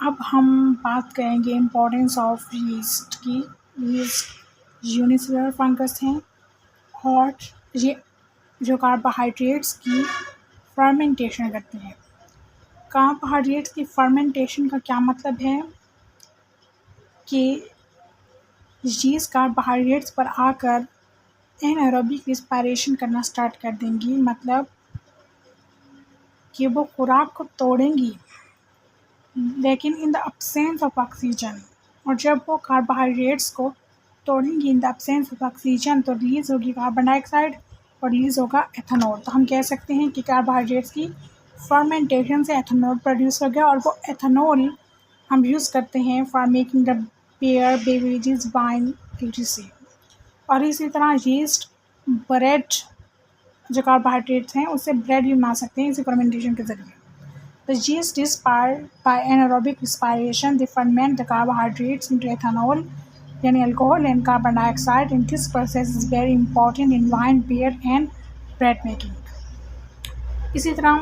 अब हम बात करेंगे इम्पोर्टेंस ऑफ यीस्ट की। यीस्ट यूनिसेलुलर फंगस हैं और ये जो कार्बोहाइड्रेट्स की फर्मेंटेशन करते हैं। कार्बोहाइड्रेट्स की फर्मेंटेशन का क्या मतलब है कि यीस्ट कार्बोहाइड्रेट्स पर आकर एनारोबिक रिस्पायरेशन करना स्टार्ट कर देंगी, मतलब कि वो खुराक को तोड़ेंगी लेकिन in the absence of oxygen. और जब वो कार्बोहाइड्रेट्स को तोड़ेंगी in the absence of oxygen तो रिलीज़ होगी कार्बन डाइऑक्साइड और रिलीज़ होगा एथेनॉल। तो हम कह सकते हैं कि कार्बोहाइड्रेट्स की फर्मेंटेशन से एथेनॉल प्रोड्यूस हो गया और वो एथेनॉल हम यूज़ करते हैं for making the beer, beverages, wine, etc। और इसी तरह यीस्ट ब्रेड जो कार्बोहाइड्रेट्स हैं उससे ब्रेड भी बना सकते हैं इसी फर्मेंटेशन के ज़रिए। The yeast is fired by anaerobic respiration. They ferment the carbohydrates into ethanol, then alcohol and carbon dioxide. And this process is very important in wine, beer and bread making. इसी तरह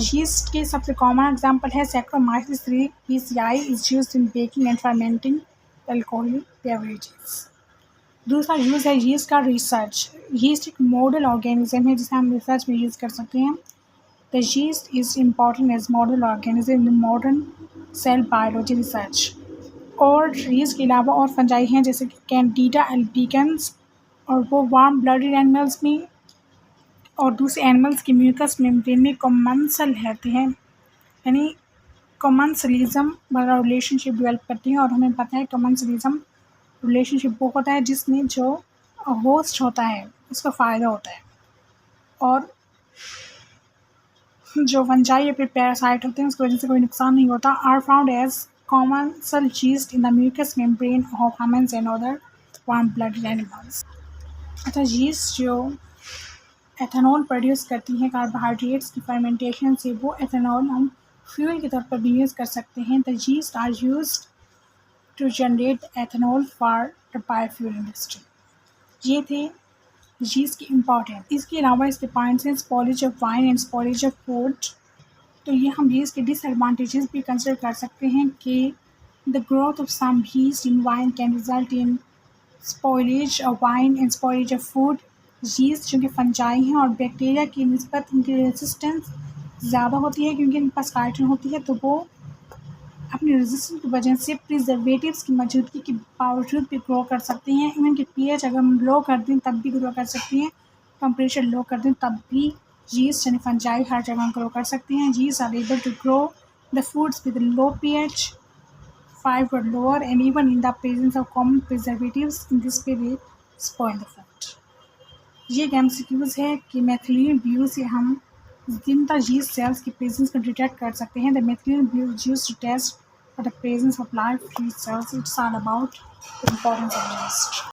yeast के सबसे common example है Saccharomyces cerevisiae is used in baking and fermenting alcoholic beverages. दूसरा use है yeast का research. yeast एक model organism है जिसे हम रिसर्च में यूज़ कर सकते हैं। The yeast is important as model organism in modern cell biology research. और yeast के अलावा और फंजाई हैं जैसे कि कैंडिडा एल्बिगन्स और वो वार्म ब्लडेड एनिमल्स में और दूसरे एनिमल्स की म्यूकस मेम्ब्रेन में कॉमन्सल रहते हैं, यानी कॉमन्सलिज्म वाला रिलेशनशिप डेवलप करती हैं। और हमें पता है कॉमन्सलिज्म रिलेशनशिप वो होता है जिसमें जो होस्ट होता है उसका फ़ायदा होता है और जो फंजाई या फिर पैरासाइट होते हैं उसकी वजह से कोई नुकसान नहीं होता। Are found as commensal yeast in the mucus membrane of humans and other warm blooded animals. अच्छा, यीस्ट जो एथेनॉल प्रोड्यूस करती हैं कार्बोहाइड्रेट्स की फर्मेंटेशन से, वो एथेनॉल हम फ्यूल के तौर पर भी यूज़ कर सकते हैं। The yeast are used to generate ethanol for the biofuel industry. ये थे यीस्ट की इम्पॉर्टेंट। इसके अलावा इसके पॉइंट्स हैं spoilage of wine and spoilage of food. तो ये हम यीस्ट के डिसएडवांटेजेस भी कंसिडर कर सकते हैं कि the growth of some yeast in wine can result in spoilage of wine and spoilage of food. Yeast जो कि फंजाई हैं और बैक्टीरिया की निस्बत इनकी रेजिस्टेंस ज़्यादा होती है क्योंकि इनके पास काइटिन होती है, तो वो अपनी रेजिस्टेंस की वजह से प्रिजर्वेटिव्स की मौजूदगी के बावजूद भी ग्रो कर सकती हैं। इवन कि पीएच अगर हम लो कर दें तब भी ग्रो कर सकती हैं, टेम्परेचर लो कर दें तब भी यीस्ट यानी फंजाई हर जगह ग्रो कर सकती हैं। Yeast are able to grow the foods with low pH 5 or lower and even in the presence of common preservatives. In this way they spoil the food. ये MCQs है कि मैथिलीन blue से हम जिंदा यीस्ट सेल्स की presence को detect कर सकते हैं। The methylene blue is used to test for the presence of live free cells. It's all about the importance of yeast.